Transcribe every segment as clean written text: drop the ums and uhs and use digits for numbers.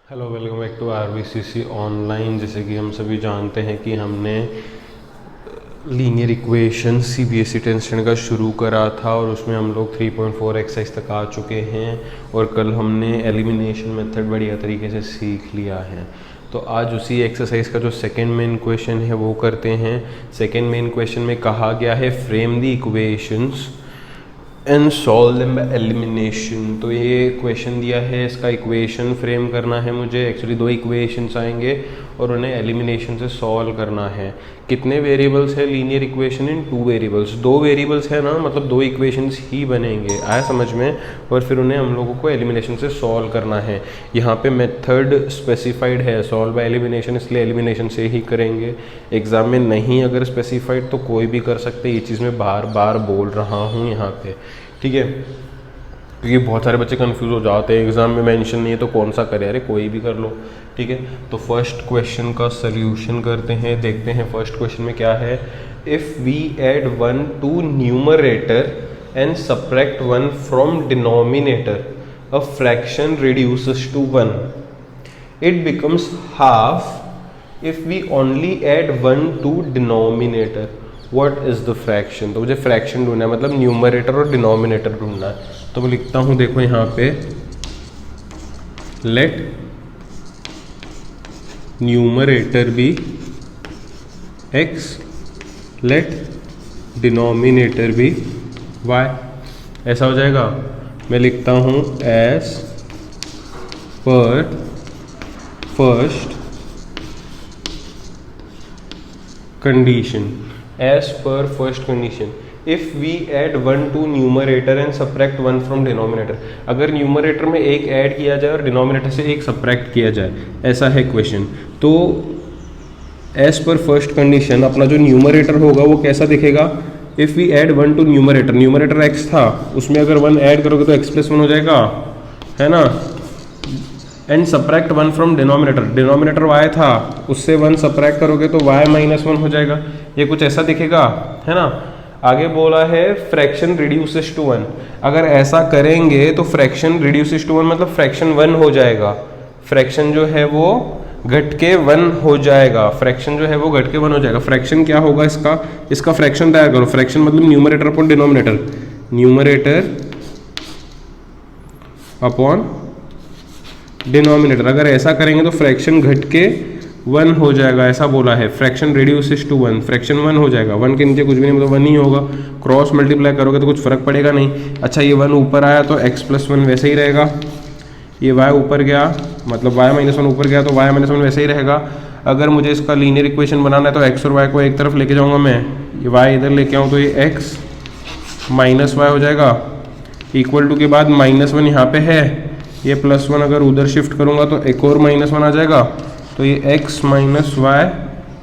Hello, welcome back to RVCC online. जैसे कि हम सभी जानते हैं कि हमने linear equation CBSE 10th standard का शुरू करा था और उसमें हम लोग 3.4 एक्सरसाइज तक आ चुके हैं और कल हमने एलिमिनेशन मेथड बढ़िया तरीके से सीख लिया है। तो आज उसी एक्सरसाइज का जो सेकेंड मेन क्वेश्चन है वो करते हैं। सेकेंड मेन क्वेश्चन में कहा गया है frame the equations and solve them by elimination. तो ये क्वेश्चन दिया है, इसका इक्वेशन फ्रेम करना है मुझे। एक्चुअली दो इक्वेशंस आएंगे और उन्हें एलिमिनेशन से सॉल्व करना है। कितने वेरिएबल्स है linear equation in two variables? दो वेरिएबल्स है ना, मतलब दो इक्वेशंस ही बनेंगे, आया समझ में। और फिर उन्हें हम लोगों को एलिमिनेशन से सॉल्व करना है। यहाँ पे मेथड स्पेसिफाइड है सॉल्व बाय एलिमिनेशन, इसलिए एलिमिनेशन से ही करेंगे। एग्जाम में नहीं अगर स्पेसिफाइड तो कोई भी कर सकते, ये चीज़ मैं बार बार बोल रहा हूँ यहाँ पे, ठीक है। क्योंकि बहुत सारे बच्चे कंफ्यूज हो जाते हैं, एग्जाम में मेंशन नहीं है तो कौन सा करे, अरे कोई भी कर लो, ठीक है। तो फर्स्ट क्वेश्चन का सल्यूशन करते हैं, देखते हैं फर्स्ट क्वेश्चन में क्या है। If we add 1 to numerator and subtract 1 from denominator, a fraction reduces to 1, it becomes half if we only add 1 to denominator, what is the fraction. तो मुझे फ्रैक्शन ढूंढना है, मतलब न्यूमरेटर और डिनोमिनेटर ढूंढना है। तो मैं लिखता हूं, देखो यहाँ पे let numerator be x, let denominator be y। ऐसा हो जाएगा। मैं लिखता हूं as per first condition, as per first condition, if we add 1 to numerator and subtract 1 from denominator। अगर न्यूमरेटर में एक ऐड किया जाए और डिनोमिनेटर से एक सब्ट्रैक्ट किया जाए, ऐसा है क्वेश्चन। तो as per first condition अपना जो न्यूमरेटर होगा वो कैसा दिखेगा। if we add 1 to numerator, numerator x था, उसमें अगर 1 ऐड करोगे तो x + 1 हो जाएगा, है ना। And subtract 1 from denominator, denominator y था, उससे 1 सब्ट्रैक्ट करोगे तो y - 1 हो जाएगा। ये कुछ ऐसा दिखेगा, है ना। आगे बोला है फ्रैक्शन रिड्यूसेस टू 1। अगर ऐसा करेंगे तो फ्रैक्शन रिड्यूसेस टू 1 मतलब फ्रैक्शन 1 हो जाएगा। फ्रैक्शन जो है वो घट के 1 हो जाएगा। फ्रैक्शन जो है वो घट के 1 हो जाएगा। फ्रैक्शन क्या होगा इसका फ्रैक्शन तैयार करो। फ्रैक्शन मतलब numerator upon denominator, numerator upon denominator. अगर ऐसा करेंगे तो फ्रैक्शन घट के 1 हो जाएगा, ऐसा बोला है। फ्रैक्शन रिड्यूसेस टू 1, फ्रैक्शन 1 हो जाएगा। 1 के नीचे कुछ भी नहीं, मतलब 1 ही होगा। क्रॉस मल्टीप्लाई करोगे तो कुछ फर्क पड़ेगा नहीं। अच्छा, ये 1 ऊपर आया तो x + 1 वैसे ही रहेगा। ये y ऊपर गया मतलब y - 1 ऊपर गया तो y - 1 वैसे ही रहेगा। अगर मुझे इसका लीनियर इक्वेशन बनाना है तो x और y को एक तरफ लेके जाऊँगा मैं, ये y इधर लेके आऊँ तो ये x - y हो जाएगा। इक्वल टू के बाद -1 यहाँ पे है, ये +1 अगर उधर शिफ्ट करूँगा तो एक और -1 आ जाएगा। तो ये x - y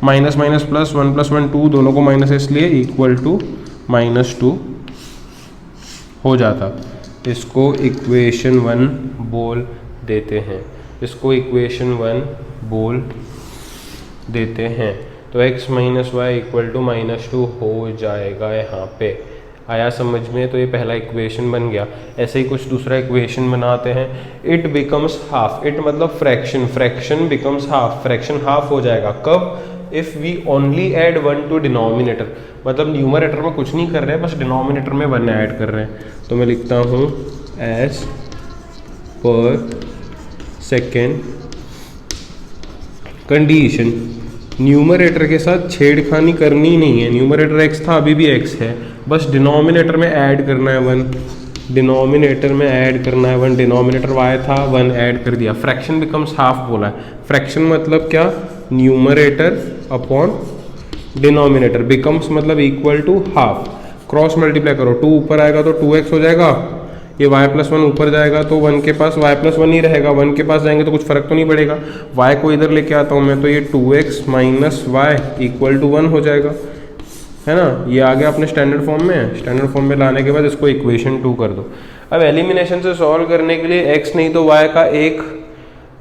minus minus plus 1 + 1 2, दोनों को माइनस है इसलिए इक्वल टू -2 हो जाता। इसको इक्वेशन 1 बोल देते हैं, इसको इक्वेशन 1 बोल देते हैं। तो x - y इक्वल टू -2 हो जाएगा यहाँ पे। आया समझ में। तो ये पहला इक्वेशन बन गया। ऐसे ही कुछ दूसरा इक्वेशन बनाते हैं। इट बिकम्स हाफ, इट मतलब fraction, fraction becomes half, fraction half हो जाएगा। कब? If we only add 1 to denominator, मतलब न्यूमरेटर में कुछ नहीं कर रहे हैं, बस डिनोमिनेटर में 1 ऐड कर रहे हैं। तो मैं लिखता हूँ as per second condition, numerator के साथ छेड़खानी करनी नहीं है। न्यूमरेटर x था, अभी भी x है, बस डिनोमिनेटर में ऐड करना है 1, डिनोमिनेटर में ऐड करना है 1। डिनोमिनेटर y था, 1 ऐड कर दिया। फ्रैक्शन बिकम्स हाफ बोला है। फ्रैक्शन मतलब क्या? न्यूमरेटर अपॉन डिनोमिनेटर, बिकम्स मतलब equal to half. Cross multiply करो, 2 ऊपर आएगा तो 2x हो जाएगा, ये y + 1 ऊपर जाएगा तो 1 के पास y + 1 ही रहेगा। 1 के पास जाएंगे तो कुछ फर्क तो नहीं पड़ेगा। y को इधर लेके आता हूँ मैं, तो ये 2x - y इक्वल टू 1 हो जाएगा, है ना। ये आ गया अपने स्टैंडर्ड फॉर्म में। स्टैंडर्ड फॉर्म में लाने के बाद इसको इक्वेशन 2 कर दो। अब एलिमिनेशन से सॉल्व करने के लिए x नहीं तो y का एक,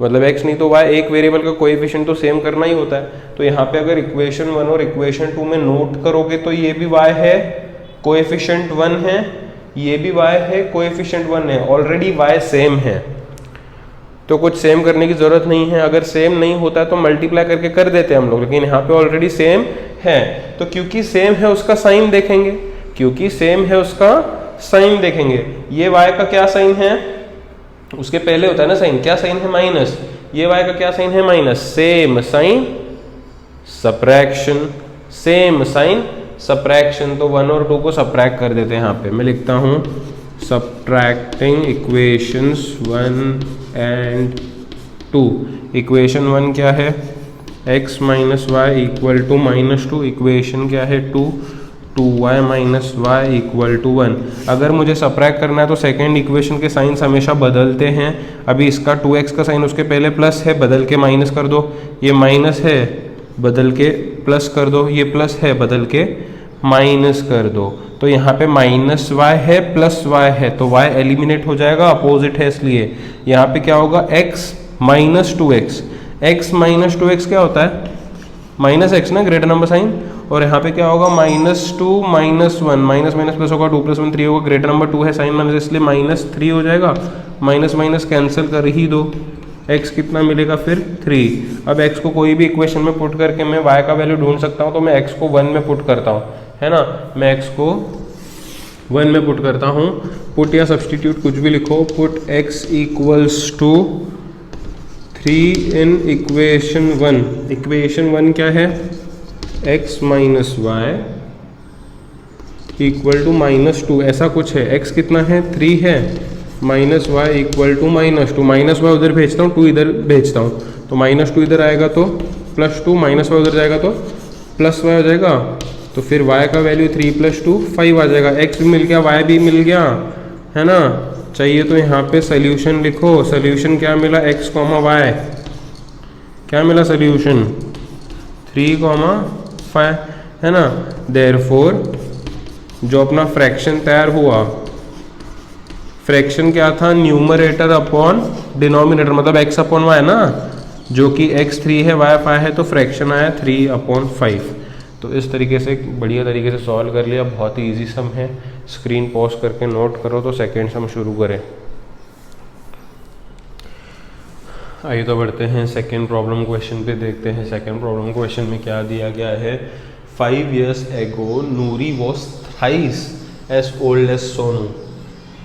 मतलब x नहीं तो y एक वेरिएबल का कोएफिशिएंट तो सेम करना ही होता है। तो यहाँ पे अगर इक्वेशन 1 और इक्वेशन 2 में नोट करोगे तो ये भी y है, कोएफिशिएंट 1 है, ये भी y है, कोएफिशिएंट 1 है, ऑलरेडी y सेम है। तो कुछ सेम करने की ज़रूरत नहीं है। अगर सेम नहीं होता है तो मल्टीप्लाई करके कर देते हैं हम लोग, लेकिन यहाँ पे ऑलरेडी सेम है, तो क्योंकि सेम है उसका साइन देखेंगे, क्योंकि सेम है उसका साइन देखेंगे। ये y का क्या साइन है, उसके पहले होता है ना साइन, क्या साइन है, माइनस। ये y का क्या साइन है, minus. Same sign subtraction, same sign subtraction, तो 1 और 2 को सब्ट्रैक्ट कर देते हैं। यहाँ पे मैं लिखता हूँ सब्ट्रैक्टिंग इक्वेशंस 1 एंड 2। इक्वेशन 1 क्या है, x minus y equal to -2। Equation क्या है 2, 2y minus y equal to 1। अगर मुझे सब्ट्रैक्ट करना है तो सेकेंड इक्वेशन के साइंस हमेशा बदलते हैं। अभी इसका 2x का साइन उसके पहले प्लस है, बदल के माइनस कर दो। ये माइनस है, बदल के प्लस कर दो। ये प्लस है, बदल के माइनस कर दो। तो यहाँ पे माइनस वाई है, प्लस वाई है, तो y एलिमिनेट हो जाएगा, अपोजिट है इसलिए। यहाँ पे क्या होगा, x minus 2x। x minus 2x क्या होता है, माइनस x ना, ग्रेटर नंबर साइन। और यहाँ पे क्या होगा, -2 -1, माइनस माइनस प्लस होगा, 2 + 1 3 होगा, ग्रेटर नंबर 2 है, साइन माइनस, इसलिए -3 हो जाएगा। माइनस माइनस कैंसिल कर ही दो, x कितना मिलेगा फिर 3। अब x को कोई भी इक्वेशन में पुट करके मैं y का वैल्यू ढूंढ सकता हूँ, तो मैं x को 1 में पुट करता हूँ, है ना। मैं x को 1 में पुट करता हूँ। पुट या सब्सटीट्यूट कुछ भी लिखो। Put x equals to 3 in equation 1। Equation 1 क्या है, x minus y equal to -2, ऐसा कुछ है। x कितना है, 3 है, minus y equal to -2। Minus y उधर भेजता हूँ, 2 इधर भेजता हूँ, तो -2 इधर आएगा तो +2, माइनस वाई उधर जाएगा तो प्लस वाई हो जाएगा। तो फिर y का वैल्यू 3 + 2 5 आ जाएगा। x भी मिल गया, y भी मिल गया, है ना। चाहिए तो यहाँ पे सोल्यूशन लिखो। सोल्यूशन क्या मिला, x, y क्या मिला सोल्यूशन, 3, 5, है ना। देयरफॉर जो अपना फ्रैक्शन तैयार हुआ, फ्रैक्शन क्या था, न्यूमरेटर अपॉन डिनोमिनेटर, मतलब x/y ना, जो कि x 3 है, y 5 है, तो फ्रैक्शन आया 3/5। तो इस तरीके से बढ़िया तरीके से सॉल्व कर लिया। बहुत ही इजी सम है। स्क्रीन पॉज करके नोट करो तो सेकेंड सम शुरू करें। आइए तो बढ़ते हैं सेकेंड प्रॉब्लम क्वेश्चन पे, देखते हैं सेकेंड प्रॉब्लम क्वेश्चन में क्या दिया गया है। 5 years ago Noori was thrice as old as Sonu.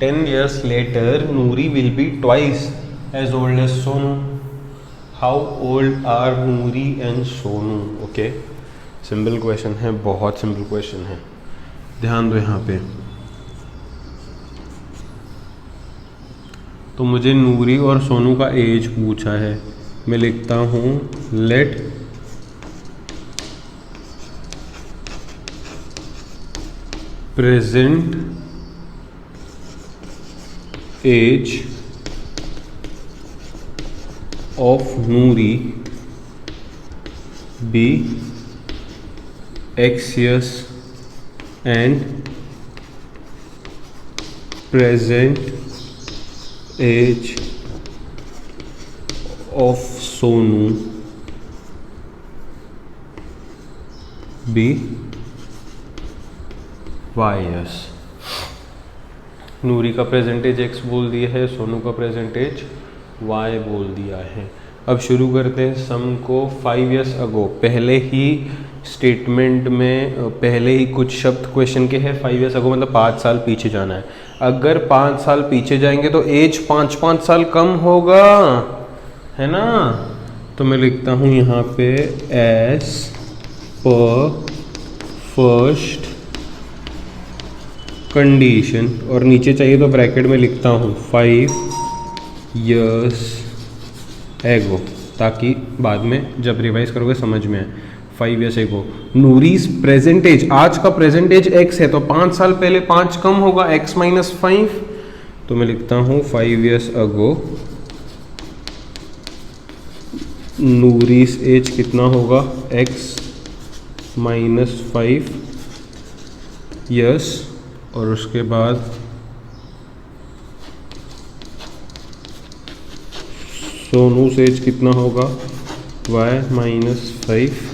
10 years later Noori will be twice as old as Sonu. How old are Noori and Sonu? Okay, simple question है, बहुत simple question है, ध्यान दो यहाँ पे। तो मुझे नूरी और सोनू का एज पूछा है। मैं लिखता हूँ let present age of Noori be X years and present age of Sonu be Y years। नूरी का प्रेजेंटेज x बोल दिया है, सोनू का प्रेजेंटेज y बोल दिया है। अब शुरू करते हैं सम को। 5 years ago, पहले ही स्टेटमेंट में पहले ही कुछ शब्द क्वेश्चन के हैं। 5 years ago मतलब 5 साल पीछे जाना है। अगर 5 साल पीछे जाएंगे तो एज 5 साल कम होगा, है ना। तो मैं लिखता हूँ यहाँ पे एज पर फर्स्ट कंडीशन, और नीचे चाहिए तो ब्रैकेट में लिखता हूँ 5 years ago, ताकि बाद में जब रिवाइज करोगे समझ में आए। 5 years ago नूरीज प्रेजेंट एज, आज का प्रेजेंट एज x है, तो 5 साल पहले 5 कम होगा, x - 5। तो मैं लिखता हूँ 5 years ago नूरीज एज कितना होगा, x - 5 years, और उसके बाद सोनू से एज कितना होगा, y - 5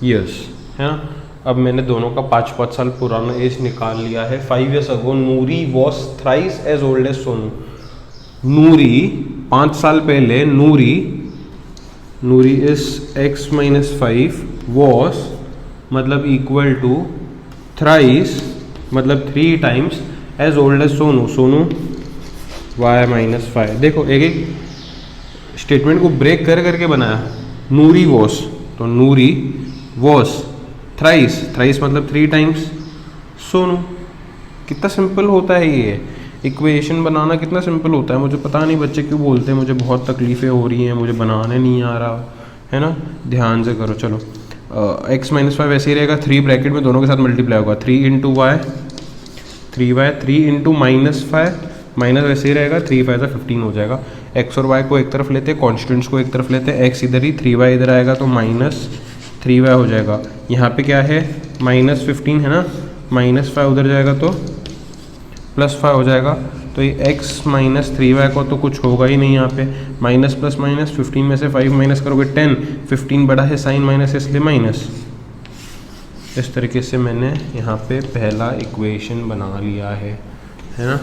years, है ना। अब मैंने दोनों का 5 साल पुराना एज निकाल लिया है। 5 years ago Noori was thrice as old as Sonu. Noori 5 साल पहले Noori is x minus 5 was मतलब इक्वल टू थ्राइस मतलब 3 times as old as Sonu y minus 5। देखो एक एक स्टेटमेंट को ब्रेक कर करके बनाया। नूरी वॉस तो नूरी वॉस थ्राइस मतलब 3 टाइम्स सोनू। कितना सिंपल होता है ये इक्वेशन बनाना, कितना सिंपल होता है। मुझे पता नहीं बच्चे क्यों बोलते हैं मुझे बहुत तकलीफ़ें हो रही हैं, मुझे बनाने नहीं आ रहा है ना। ध्यान से करो। चलो x माइनस 5 ऐसे ही रहेगा, 3 ब्रैकेट में दोनों के साथ मल्टीप्लाई होगा, 3 into y 3 into minus 5 minus वैसे ही रहेगा, 3 5 15 हो जाएगा। x और y को एक तरफ लेते हैं, कॉन्स्टेंट्स को एक तरफ लेते हैं, x इधर ही 3y इधर आएगा तो माइनस 3y हो जाएगा। यहाँ पे क्या है माइनस 15 है ना, माइनस 5 उधर जाएगा तो प्लस 5 हो जाएगा। तो ये x माइनस 3y को तो कुछ होगा ही नहीं यहाँ पे, माइनस प्लस माइनस 15 में से 5 माइनस करोगे 10, 15 बड़ा है साइन माइनस इसलिए माइनस। इस तरीके से मैंने यहाँ पे पहला इक्वेशन बना लिया है ना।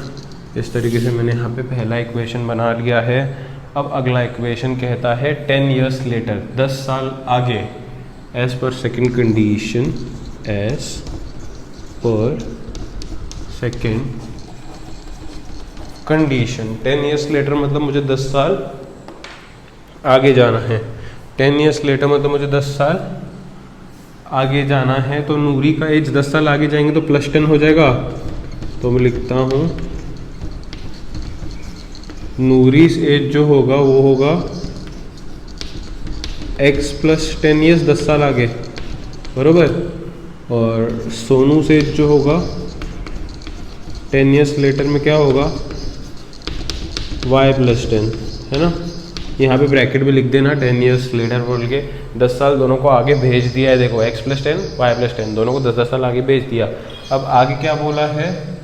इस तरीके से मैंने यहाँ पे पहला इक्वेशन बना लिया है। अब अगला इक्वेशन कहता है 10 years later 10 साल आगे as per second condition as per second condition. 10 years later मतलब मुझे 10 साल आगे जाना है। 10 years later मतलब मुझे 10 साल आगे जाना है। तो नूरी का एज 10 साल आगे जाएंगे तो प्लस 10 हो जाएगा। तो मैं लिखता हूँ नूरी एज जो होगा वो होगा x प्लस 10 years 10 साल आगे बरोबर, और सोनू से एज जो होगा 10 years later में क्या होगा y प्लस 10 है ना। यहाँ पे ब्रैकेट में लिख देना 10 years later बोल के, 10 साल दोनों को आगे भेज दिया है। देखो x प्लस 10 y प्लस 10 दोनों को 10 साल आगे भेज दिया। अब आगे क्या बोला है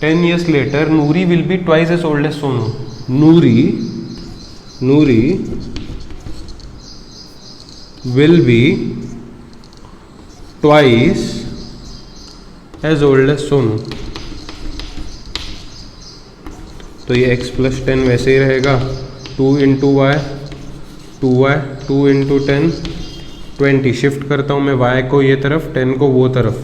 10 years later Noori will be twice as old as Sonu. Noori will be twice as old as Sonu. तो ये x प्लस 10 वैसे ही रहेगा, 2 इंटू वाई 2 इंटू 10 20। शिफ्ट करता हूँ मैं y को ये तरफ 10 को वो तरफ,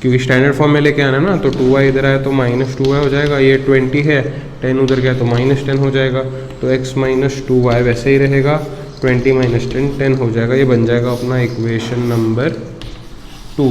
क्योंकि स्टैंडर्ड फॉर्म में लेके आना ना। तो 2y इधर आया तो माइनस 2y हो जाएगा, ये 20 है 10 उधर गया तो माइनस 10 हो जाएगा। तो x माइनस 2y वैसे ही रहेगा, 20 माइनस 10 10 हो जाएगा। ये बन जाएगा अपना इक्वेशन नंबर 2।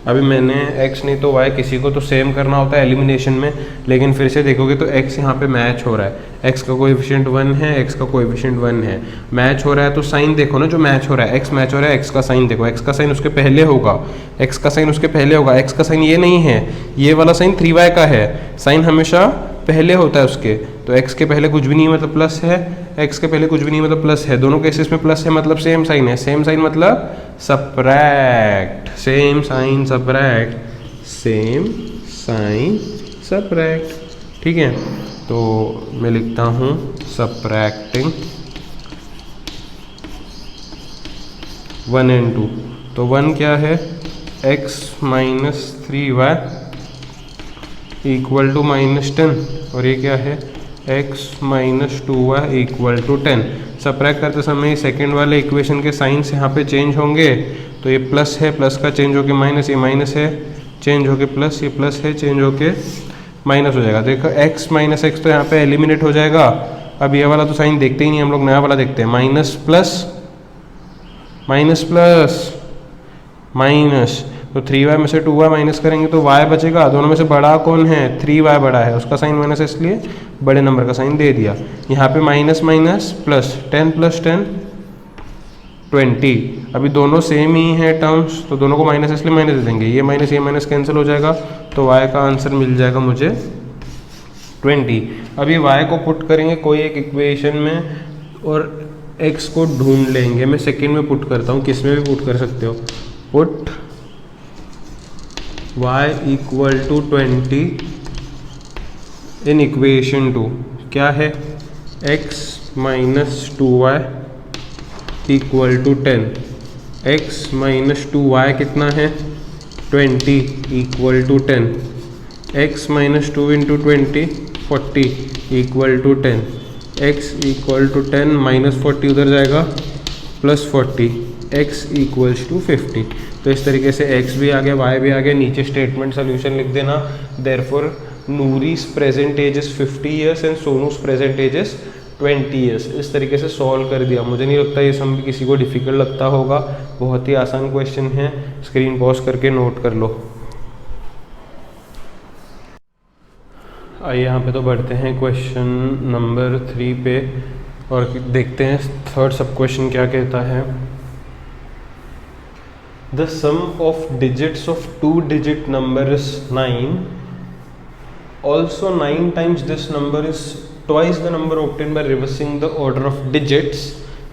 अभी मैंने x नहीं तो y किसी को तो सेम करना होता है एलिमिनेशन में, लेकिन फिर से देखोगे तो x यहाँ पे मैच हो रहा है, x का कोएफिशिएंट 1 है, x का कोएफिशिएंट 1 है, मैच हो रहा है। तो साइन देखो ना, जो मैच हो रहा है x मैच हो रहा है, x का साइन देखो, x का साइन उसके पहले होगा, x का साइन उसके पहले होगा। x का साइन ये नहीं है, ये वाला साइन 3y का है, साइन हमेशा पहले होता है उसके। तो x के पहले कुछ भी नहीं मतलब प्लस है, x के पहले कुछ भी नहीं मतलब प्लस है। दोनों केसेस में प्लस है मतलब सेम साइन है, सेम साइन मतलब subtract, same sign subtract, same sign subtract. ठीक है, तो मैं लिखता हूँ सबट्रैक्टिंग 1 and 2। तो 1 क्या है x minus 3y equal to minus 10, और ये क्या है x minus 2y equal to 10। Subtract करते समय सेकेंड वाले इक्वेशन के साइंस यहाँ पे चेंज होंगे। तो ये प्लस है, प्लस का चेंज होके माइनस, ये माइनस है चेंज होके प्लस, ये प्लस है चेंज होके माइनस हो जाएगा। देखो x माइनस एक्स तो यहाँ पे एलिमिनेट हो जाएगा। अब ये वाला तो साइन देखते ही नहीं हम लोग, नया वाला देखते हैं। Minus plus minus plus minus, तो 3y में से 2y माइनस करेंगे तो y बचेगा। दोनों में से बड़ा कौन है 3y बड़ा है, उसका साइन माइनस है इसलिए बड़े नंबर का साइन दे दिया। यहाँ पे माइनस माइनस प्लस 10 प्लस 10 20। अभी दोनों सेम ही हैं टर्म्स, तो दोनों को माइनस इसलिए माइनस दे देंगे, ये माइनस कैंसिल हो जाएगा। तो y का आंसर मिल जाएगा मुझे 20। अभी y को पुट करेंगे कोई एक इक्वेशन में और x को ढूंढ लेंगे। मैं सेकेंड में पुट करता हूँ, किस में भी पुट कर सकते हो। Put y equal to 20 in equation 2। क्या है x minus 2y equal to 10। x minus 2y कितना है 20 equal to 10। x minus 2 into 20 40 equal to 10, x equal to 10 minus 40 उधर जाएगा प्लस 40, x इक्वल्स टू 50। तो इस तरीके से x भी आ गया, y भी आ गया। नीचे स्टेटमेंट सोल्यूशन लिख देना, therefore Noori's present age is 50 years and Sonu's present age is 20 years. इस तरीके से सॉल्व कर दिया। मुझे नहीं लगता ये सम भी किसी को डिफ़िकल्ट लगता होगा, बहुत ही आसान क्वेश्चन है। स्क्रीन पॉज करके नोट कर लो। आइए यहाँ पे तो बढ़ते हैं क्वेश्चन नंबर 3 पे और देखते हैं थर्ड सब क्वेश्चन क्या कहता है। The sum of digits of 2 digit number is 9, also 9 times this number is twice the number obtain by reversing the order of digits,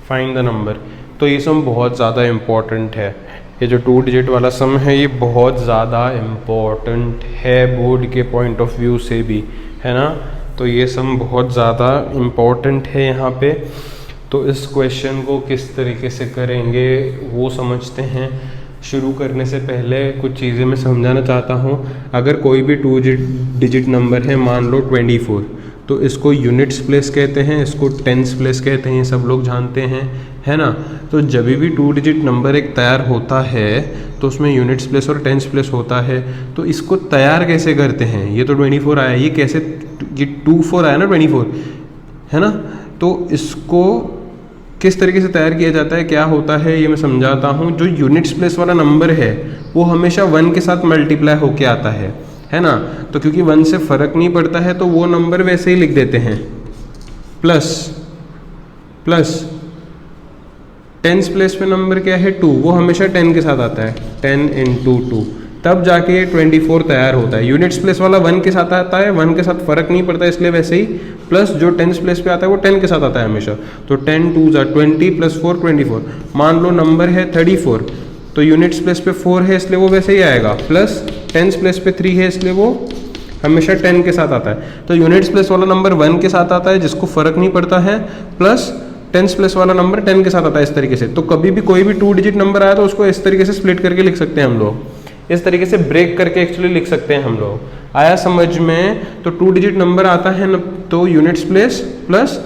find the number. तो ये सम बहुत ज़्यादा इम्पॉर्टेंट है। ये जो 2 डिजिट वाला सम है ये बहुत ज़्यादा इम्पॉर्टेंट है बोर्ड के पॉइंट ऑफ व्यू से भी, है ना। तो ये सम बहुत ज़्यादा इम्पॉर्टेंट है यहाँ पे। तो इस क्वेश्चन को किस तरीके से करेंगे वो समझते हैं। शुरू करने से पहले कुछ चीज़ें मैं समझाना चाहता हूँ। अगर कोई भी 2 डिजिट नंबर है, मान लो 24, तो इसको यूनिट्स प्लेस कहते हैं, इसको टेंस प्लेस कहते हैं, ये सब लोग जानते हैं, है ना। तो जब भी 2 डिजिट नंबर एक तैयार होता है तो उसमें यूनिट्स प्लेस और टेंस प्लेस होता है। तो इसको तैयार कैसे करते हैं, ये तो 24 आया, ये कैसे, ये 24 आया ना 24, है ना। तो इसको किस तरीके से तैयार किया जाता है, क्या होता है, ये मैं समझाता हूँ। जो यूनिट्स प्लेस वाला नंबर है वो हमेशा 1 के साथ मल्टीप्लाई होके आता है ना। तो क्योंकि 1 से फ़र्क नहीं पड़ता है तो वो नंबर वैसे ही लिख देते हैं प्लस प्लस। टेंस प्लेस पे नंबर क्या है 2, वो हमेशा 10 के साथ आता है, 10 × 2, तब जाके ये 24 तैयार होता है। यूनिट्स प्लेस वाला 1 के साथ आता है, 1 के साथ फ़र्क नहीं पड़ता इसलिए वैसे ही, प्लस जो टेंस प्लेस पे आता है वो 10 के साथ आता है हमेशा। तो 10 × 2 = 20 + 4 24। मान लो नंबर है 34, तो यूनिट्स प्लेस पे 4 है इसलिए वो वैसे ही आएगा, प्लस टेंस प्लेस पे 3 है इसलिए वो हमेशा 10 के साथ आता है। तो यूनिट्स प्लेस वाला नंबर 1 के साथ आता है जिसको फ़र्क नहीं पड़ता है, प्लस टेंस प्लेस वाला नंबर 10 के साथ आता है इस तरीके से। तो कभी भी कोई भी 2 डिजिट नंबर आया तो उसको इस तरीके से स्प्लिट करके लिख सकते हैं हम लोग, इस तरीके से ब्रेक करके एक्चुअली लिख सकते हैं हम लोग। आया समझ में। तो 2 डिजिट नंबर आता है न, तो यूनिट्स प्लेस प्लस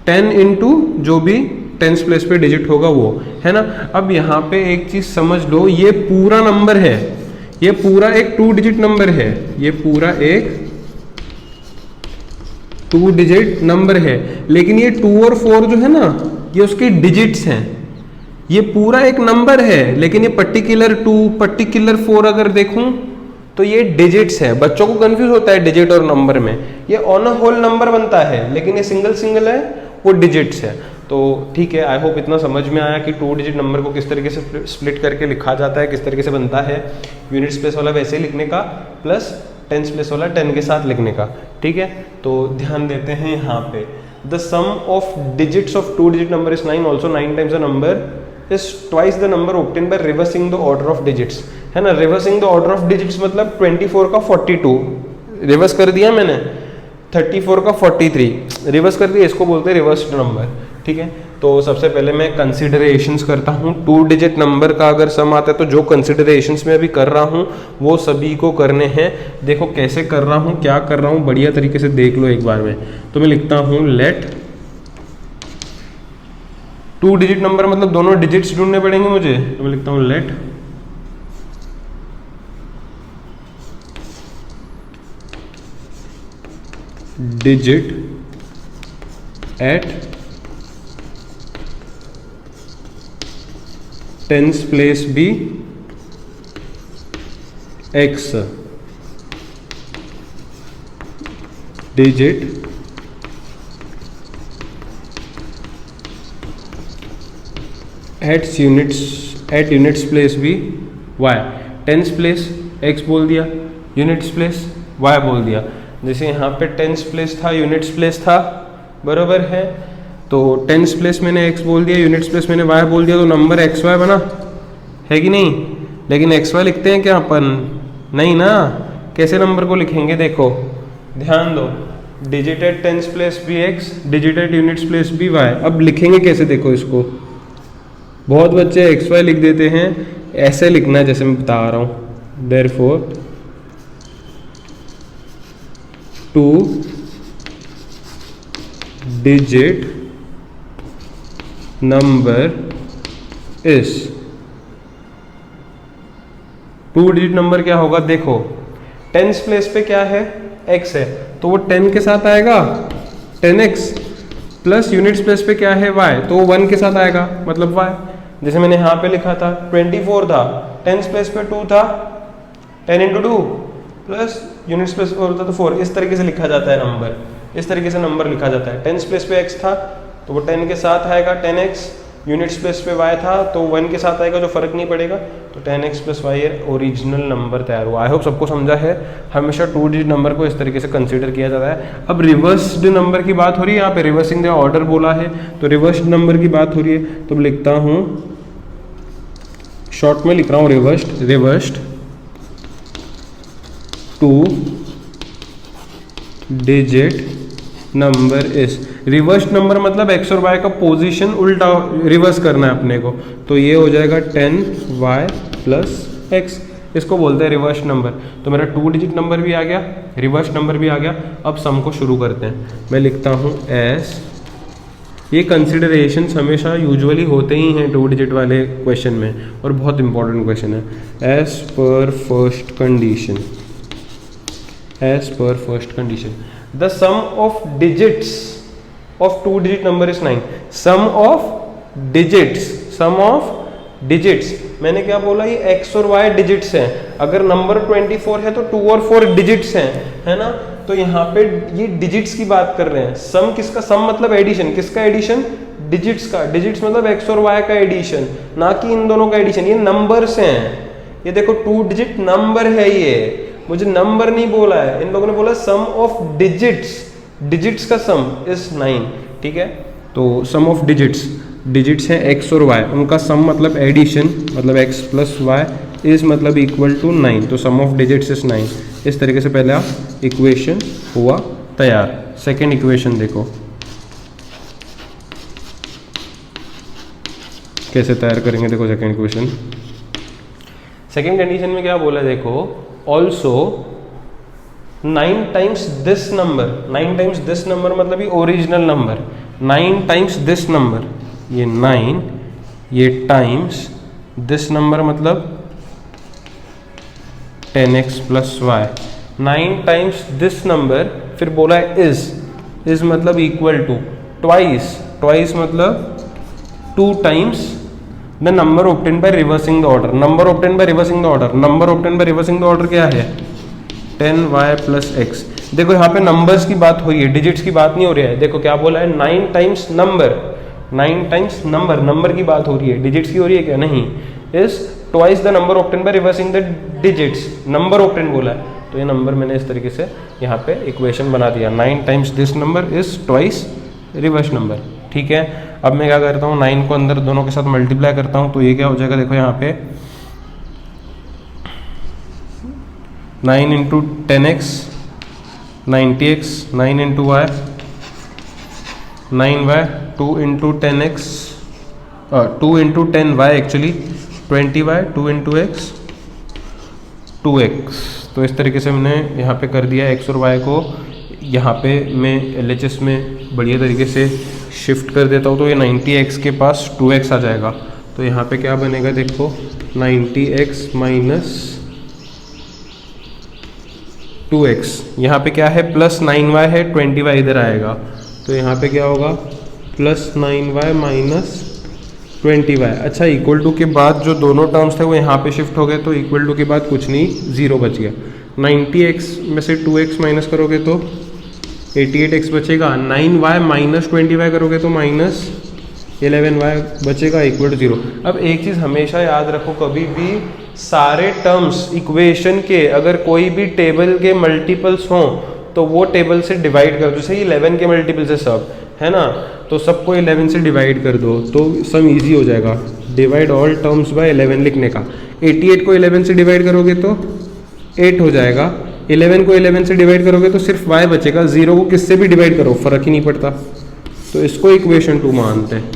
10 × जो भी टेंस प्लेस पे डिजिट होगा वो, है ना। अब यहाँ पे एक चीज़ समझ लो, ये पूरा नंबर है, ये पूरा एक 2 डिजिट नंबर है, ये पूरा एक 2 डिजिट नंबर है। लेकिन ये 2 और 4 जो है ना ये उसके डिजिट्स हैं। ये पूरा एक नंबर है लेकिन ये पर्टिकुलर 2 पर्टिकुलर 4 अगर देखूं तो ये डिजिट्स है। बच्चों को कंफ्यूज होता है डिजिट और नंबर में, ये ऑन अ होल नंबर बनता है लेकिन ये सिंगल सिंगल है, वो डिजिट्स है। तो ठीक है, आई होप इतना समझ में आया कि 2 डिजिट नंबर को किस तरीके से स्प्लिट करके लिखा जाता है, किस तरीके से बनता है। यूनिट्स प्लेस वाला वैसे ही लिखने का, प्लस टेंस प्लेस वाला 10 के साथ लिखने का, ठीक है। तो ध्यान देते हैं यहाँ पे, the sum of digits of 2 digit number is 9, also 9 times the number is twice the number obtain by reversing the order of digits, है ना। Reversing the order of digits मतलब 24 का 42 रिवर्स कर दिया मैंने, 34 का 43 रिवर्स कर दिया, इसको बोलते हैं रिवर्स्ड नंबर, ठीक है। तो सबसे पहले मैं कंसिडरेशंस करता हूँ। 2 डिजिट नंबर का अगर सम आता है तो जो कंसिडरेशंस मैं अभी कर रहा हूँ वो सभी को करने हैं। देखो कैसे कर रहा हूँ, क्या कर रहा हूँ, बढ़िया तरीके से देख लो एक बार में। तो मैं लिखता हूँ लेट 2 डिजिट नंबर मतलब दोनों डिजिट्स ढूंढने पड़ेंगे मुझे, तो मैं लिखता हूँ let digit at tens place be x, digit at units place be y, tens place x बोल दिया, यूनिट्स प्लेस y बोल दिया। जैसे यहाँ पे टेंस प्लेस था, यूनिट्स प्लेस था, बरोबर है। तो टेंस प्लेस मैंने x बोल दिया, यूनिट्स प्लेस मैंने y बोल दिया, तो नंबर xy बना, है कि नहीं। लेकिन xy लिखते हैं क्या अपन, नहीं ना। कैसे नंबर को लिखेंगे, देखो ध्यान दो, digit at tens place be x, digit at units place be y। अब लिखेंगे कैसे, देखो इसको, बहुत बच्चे xy लिख देते हैं, ऐसे लिखना है जैसे मैं बता रहा हूँ। Therefore 2 digit number is, 2 digit number क्या होगा देखो, टेंस प्लेस पे क्या है, x है, तो वो 10 के साथ आएगा 10x, प्लस यूनिट्स प्लेस पे क्या है y, तो वो 1 के साथ आएगा मतलब y। जैसे मैंने यहाँ पे लिखा था 24 था, टेंस प्लेस पे 2 था, 10 इंटू 2 प्लस यूनिट्स प्लेस पे होता तो 4। इस तरीके से लिखा जाता है नंबर, इस तरीके से नंबर लिखा जाता है। टेंस प्लेस पे x था तो वो 10 के साथ आएगा 10x, यूनिट्स प्लेस पे y था तो 1 के साथ आएगा, जो फर्क नहीं पड़ेगा, तो 10x plus y original number तैयार हुआ। आई होप सबको समझा है। हमेशा 2 डिजिट नंबर को इस तरीके से कंसीडर किया जाता है। अब रिवर्स्ड नंबर की बात हो रही है, यहाँ पे रिवर्सिंग द ऑर्डर बोला है, तो रिवर्स्ड नंबर की बात हो रही है, तो लिखता हूँ, शॉर्ट में लिख रहा हूँ reversed 2 digit number is, reverse number मतलब एक्स और वाई का पोजीशन उल्टा रिवर्स करना है अपने को, तो ये हो जाएगा 10y प्लस एक्स, इसको बोलते हैं रिवर्स नंबर। तो मेरा 2 डिजिट नंबर भी आ गया, रिवर्स नंबर भी आ गया। अब सम को शुरू करते हैं। मैं लिखता हूँ एस, ये कंसिडरेशंस हमेशा यूजुअली होते ही हैं 2 डिजिट वाले क्वेश्चन में, और बहुत इंपॉर्टेंट क्वेश्चन है। As per first condition the sum of digits of 2 digit number is 9। sum of digits मैंने क्या बोला, ये x और y डिजिट्स हैं। अगर नंबर 24 है तो 2 और 4 डिजिट्स हैं, है ना। तो यहाँ पे ये डिजिट्स की बात कर रहे हैं। सम किसका, सम मतलब एडिशन, किसका एडिशन, डिजिट्स का। डिजिट्स मतलब x और y का एडिशन, ना कि इन दोनों का एडिशन। ये नंबर्स हैं, ये देखो 2 डिजिट नंबर है, ये मुझे नंबर नहीं बोला है, इन लोगों ने बोला सम ऑफ डिजिट्स का सम इज 9, ठीक है। तो सम ऑफ डिजिट्स हैं x और y, उनका सम मतलब एडिशन, मतलब x प्लस y इज मतलब इक्वल टू 9, तो सम ऑफ डिजिट्स इज 9। इस तरीके से पहला इक्वेशन हुआ तैयार। सेकेंड इक्वेशन देखो कैसे तैयार करेंगे। देखो सेकेंड इक्वेशन, सेकेंड कंडीशन में क्या बोला, देखो also 9 times this number, 9 times this number मतलब ये original number, 9 times this number, ये 9, ये टाइम्स दिस नंबर मतलब 10x plus y, 9 times this number, फिर बोला है इज मतलब इक्वल टू, ट्वाइस मतलब 2 times the number obtain by reversing the order. Number obtain by reversing the order, number obtain by reversing the order क्या है, 10y plus x. देखो यहाँ पे नंबर्स की बात हो रही है, डिजिट्स की बात नहीं हो रही है। देखो क्या बोला है, 9 टाइम्स नंबर, 9 टाइम्स नंबर की बात हो रही है, डिजिट्स की हो रही है क्या, नहीं। Is twice the number obtain by reversing the digits, number obtain बोला है, तो ये नंबर मैंने इस तरीके से यहाँ पे इक्वेशन बना दिया, 9 times this number is twice reverse number, ठीक है। अब मैं क्या करता हूँ, 9 को अंदर दोनों के साथ मल्टीप्लाई करता हूँ, तो ये क्या हो जाएगा, देखो यहाँ पे 9 into 10x 90x, 9 into y 9y, 2 into 10x 2 into 10y actually 20y, 2 into x 2x। तो इस तरीके से मैंने यहाँ पे कर दिया x और y को। यहाँ पे मैं LHS में बढ़िया तरीके से शिफ्ट कर देता हूँ, तो ये 90x के पास 2x आ जाएगा। तो यहाँ पे क्या बनेगा, देखो 90x माइनस 2x, यहाँ पे क्या है प्लस 9y है, 20y इधर आएगा, तो यहाँ पे क्या होगा प्लस 9y माइनस 20y। अच्छा, इक्वल टू के बाद जो दोनों टर्म्स थे वो यहाँ पे शिफ्ट हो गए, तो इक्वल टू के बाद कुछ नहीं, 0 बच गया। 90x में से 2x माइनस करोगे तो 88x बचेगा, 9y माइनस 20y करोगे तो माइनस 11y बचेगा, इक्वल टू 0। अब एक चीज़ हमेशा याद रखो, कभी भी सारे टर्म्स इक्वेशन के अगर कोई भी टेबल के मल्टीपल्स हों तो वो टेबल से डिवाइड कर दो। जैसे 11 के मल्टीपल से सब है ना, तो सबको 11 से डिवाइड कर दो तो सम इजी हो जाएगा। डिवाइड ऑल टर्म्स बाय 11 लिखने का। 88 को 11 से डिवाइड करोगे तो 8 हो जाएगा, 11 को 11 से डिवाइड करोगे तो सिर्फ y बचेगा, 0 को किससे भी डिवाइड करो फर्क ही नहीं पड़ता। तो इसको इक्वेशन 2 मानते हैं।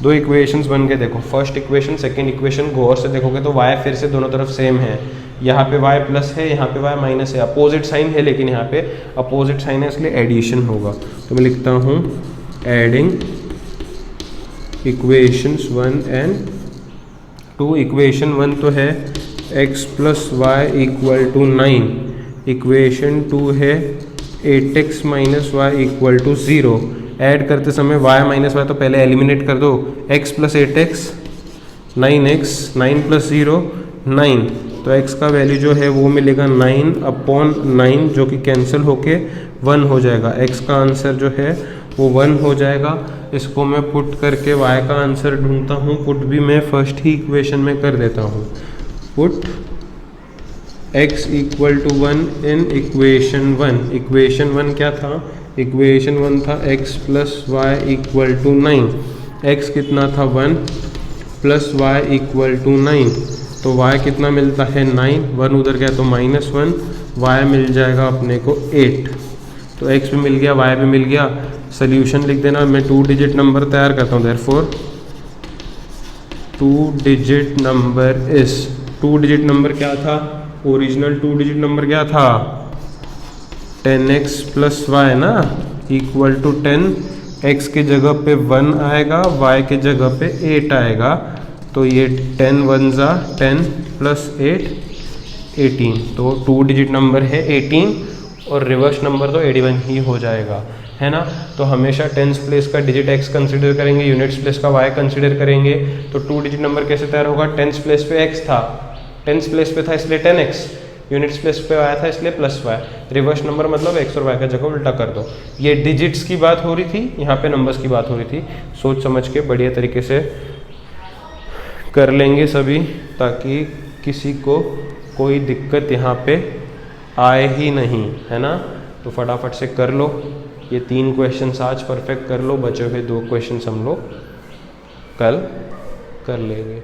दो इक्वेशंस बन के देखो, फर्स्ट इक्वेशन सेकंड इक्वेशन गौर से देखोगे तो y फिर से दोनों तरफ सेम है, यहाँ पे y प्लस है, यहाँ पे y माइनस है, अपोजिट साइन है लेकिन यहाँ पे अपोजिट साइन है इसलिए एडिशन होगा। तो मैं लिखता हूँ एडिंग इक्वेशंस 1 एंड 2। इक्वेशन 1 तो है x plus y equal to 9, equation 2 है 8x minus y equal to 0। Add करते समय y माइनस वाई तो पहले एलिमिनेट कर दो, x plus 8x 9x, 9 plus 0 9, तो x का वैल्यू जो है वो मिलेगा 9/9 जो कि कैंसिल होके 1 हो जाएगा। x का आंसर जो है वो 1 हो जाएगा। इसको मैं पुट करके y का आंसर ढूंढता हूँ, पुट भी मैं फर्स्ट ही इक्वेशन में कर देता हूँ। Put x equal to 1 in equation 1। Equation 1 क्या था? इक्वेशन 1 था x plus y equal to 9। x कितना था? 1 प्लस वाई इक्वल टू 9, तो y कितना मिलता है? 9, 1 उधर गया तो -1, y मिल जाएगा अपने को 8। तो x भी मिल गया, y भी मिल गया। सोल्यूशन लिख देना, मैं 2 डिजिट नंबर तैयार करता हूँ। देयरफॉर 2 डिजिट नंबर इस 2 डिजिट नंबर क्या था? ओरिजिनल 2 डिजिट नंबर क्या था? 10x प्लस वाई ना, इक्वल टू 10। x के जगह पे 1 आएगा, y के जगह पे 8 आएगा, तो ये 10 1 जा 10 प्लस 8 18, तो 2 डिजिट नंबर है 18 और रिवर्स नंबर तो 81 ही हो जाएगा, है ना। तो हमेशा टेंस प्लेस का डिजिट x कंसिडर करेंगे, यूनिट्स प्लेस का y कंसिडर करेंगे। तो 2 डिजिट नंबर कैसे तैयार होगा? टेंस प्लेस पे x था, टेंस प्लेस पे था इसलिए 10x, यूनिट्स प्लेस पे आया था इसलिए प्लस y। रिवर्स नंबर मतलब x और y का जगह उल्टा कर दो। ये डिजिट्स की बात हो रही थी, यहाँ पे नंबर्स की बात हो रही थी। सोच समझ के बढ़िया तरीके से कर लेंगे सभी, ताकि किसी को कोई दिक्कत यहाँ पे आए ही नहीं, है ना। तो फटाफट से कर लो, ये 3 क्वेश्चंस आज परफेक्ट कर लो, बचे हुए 2 क्वेश्चंस हम लोग कल कर लेंगे।